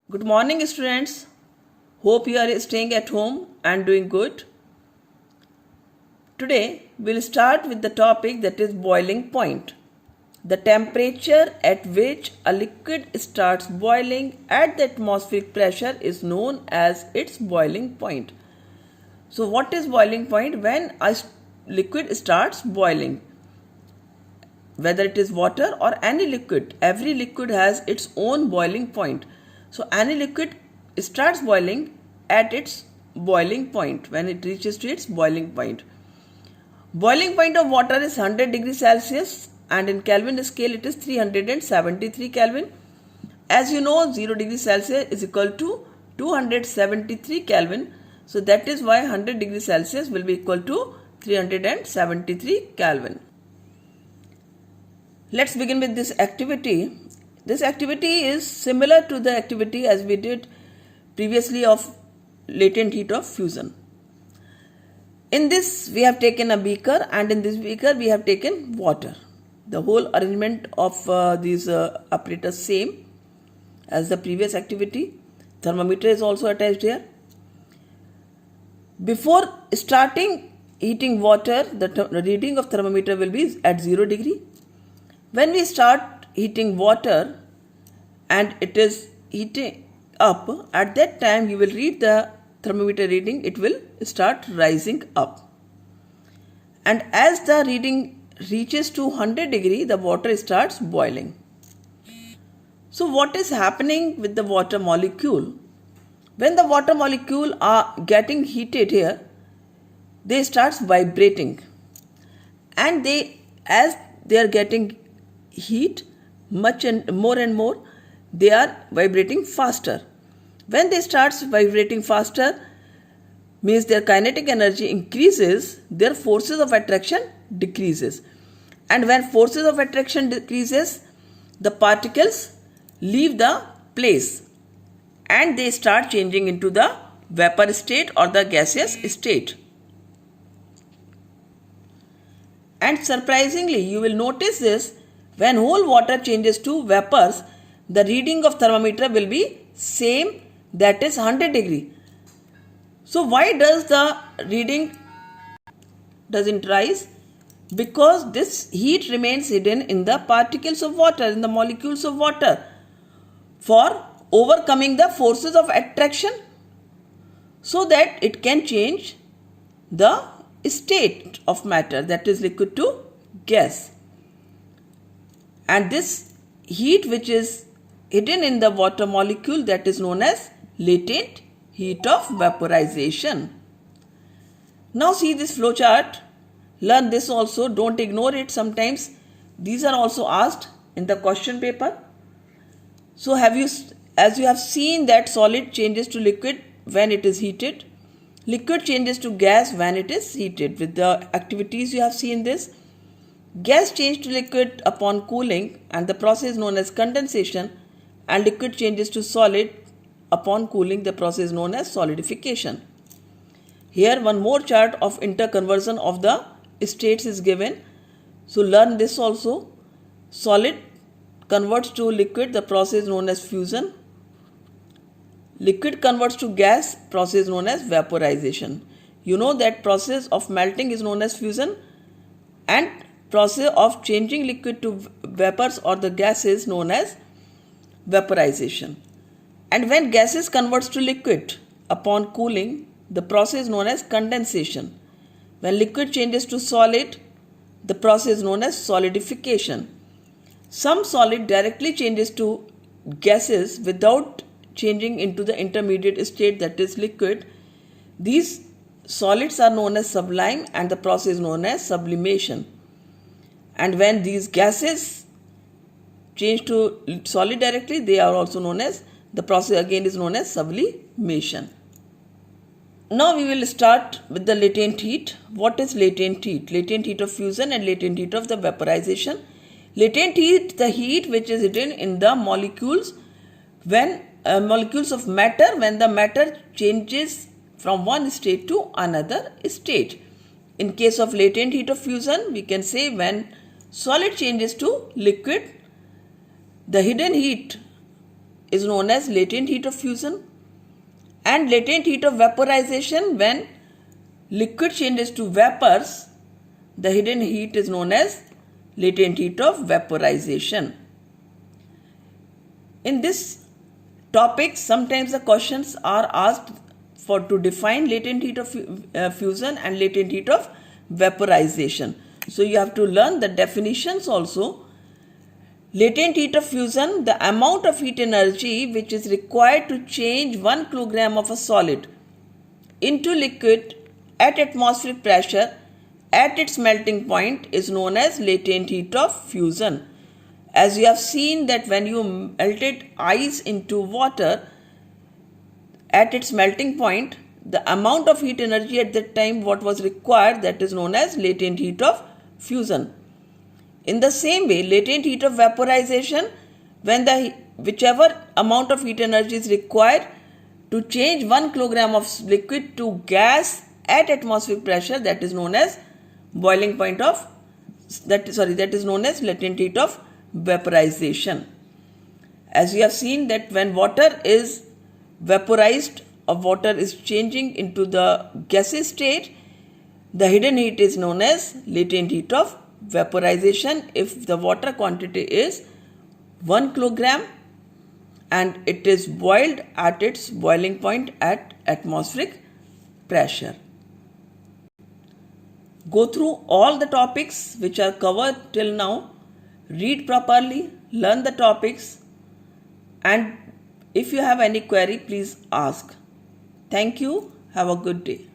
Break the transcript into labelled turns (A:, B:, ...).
A: Good morning, students. Hope you are staying at home and doing good. Today, we'll start with the topic that is boiling point. The temperature at which a liquid starts boiling at the atmospheric pressure is known as its boiling point. So, what is boiling point? When a liquid starts boiling, whether it is water or any liquid, every liquid has its own boiling point. So any liquid starts boiling at its boiling point when it reaches to its boiling point. Boiling point of water is 100 degrees Celsius and in Kelvin scale it is 373 Kelvin. As you know, 0 degrees Celsius is equal to 273 Kelvin. So that is why 100 degrees Celsius will be equal to 373 Kelvin. Let's begin with this activity. This activity is similar to the activity as we did previously of latent heat of fusion. In this we have taken a beaker and in this beaker we have taken water. The whole arrangement of these apparatus same as the previous activity. Thermometer is also attached here. Before starting heating water, the reading of thermometer will be at 0 degree. When we start heating water and it is heating up, at that time you will read the thermometer reading, it will start rising up. And as the reading reaches to 100 degree, the water starts boiling. So what is happening with the water molecule? When the water molecule are getting heated here, they start vibrating. And as they are getting heat much and more, they are vibrating faster. When they start vibrating faster, means their kinetic energy increases, their forces of attraction decreases. And when forces of attraction decreases, the particles leave the place and they start changing into the vapor state or the gaseous state. And surprisingly, you will notice this, when whole water changes to vapors, the reading of thermometer will be same, that is 100 degree. So why does the reading doesn't rise? Because this heat remains hidden in the particles of water, in the molecules of water, for overcoming the forces of attraction, so that it can change the state of matter, that is liquid to gas. And this heat which is hidden in the water molecule, that is known as latent heat of vaporization. Now see this flow chart. Learn this also. Don't ignore it. Sometimes these are also asked in the question paper. So as you have seen that solid changes to liquid when it is heated. Liquid changes to gas when it is heated. With the activities you have seen this. Gas changes to liquid upon cooling and the process known as condensation, and liquid changes to solid upon cooling, the process known as solidification. Here one more chart of interconversion of the states is given. So learn this also. Solid converts to liquid, the process known as fusion. Liquid converts to gas, process known as vaporization. You know that process of melting is known as fusion and process of changing liquid to vapors or the gases known as vaporization. And when gases converts to liquid upon cooling, the process known as condensation. When liquid changes to solid, the process known as solidification. Some solid directly changes to gases without changing into the intermediate state, that is liquid. These solids are known as sublime and the process known as sublimation. And when these gases change to solid directly, they are also known as, the process again is known as sublimation. Now we will start with the latent heat. What is latent heat? Latent heat of fusion and latent heat of the vaporization. Latent heat, the heat which is hidden in the molecules when molecules of matter, when the matter changes from one state to another state. In case of latent heat of fusion, we can say when solid changes to liquid, the hidden heat is known as latent heat of fusion, and latent heat of vaporization, when liquid changes to vapors, the hidden heat is known as latent heat of vaporization. In this topic, sometimes the questions are asked to define latent heat of fusion and latent heat of vaporization. So you have to learn the definitions also. Latent heat of fusion, the amount of heat energy which is required to change 1 kilogram of a solid into liquid at atmospheric pressure at its melting point, is known as latent heat of fusion. As you have seen that when you melted ice into water at its melting point, the amount of heat energy at that time what was required, that is known as latent heat of fusion. In the same way, latent heat of vaporization, when the whichever amount of heat energy is required to change 1 kilogram of liquid to gas at atmospheric pressure, that is known as boiling point of that is known as latent heat of vaporization. As we have seen that when water is vaporized or water is changing into the gaseous state, the hidden heat is known as latent heat of vaporization if the water quantity is 1 kilogram and it is boiled at its boiling point at atmospheric pressure. Go through all the topics which are covered till now, read properly, learn the topics, and if you have any query, please ask. Thank you. Have a good day.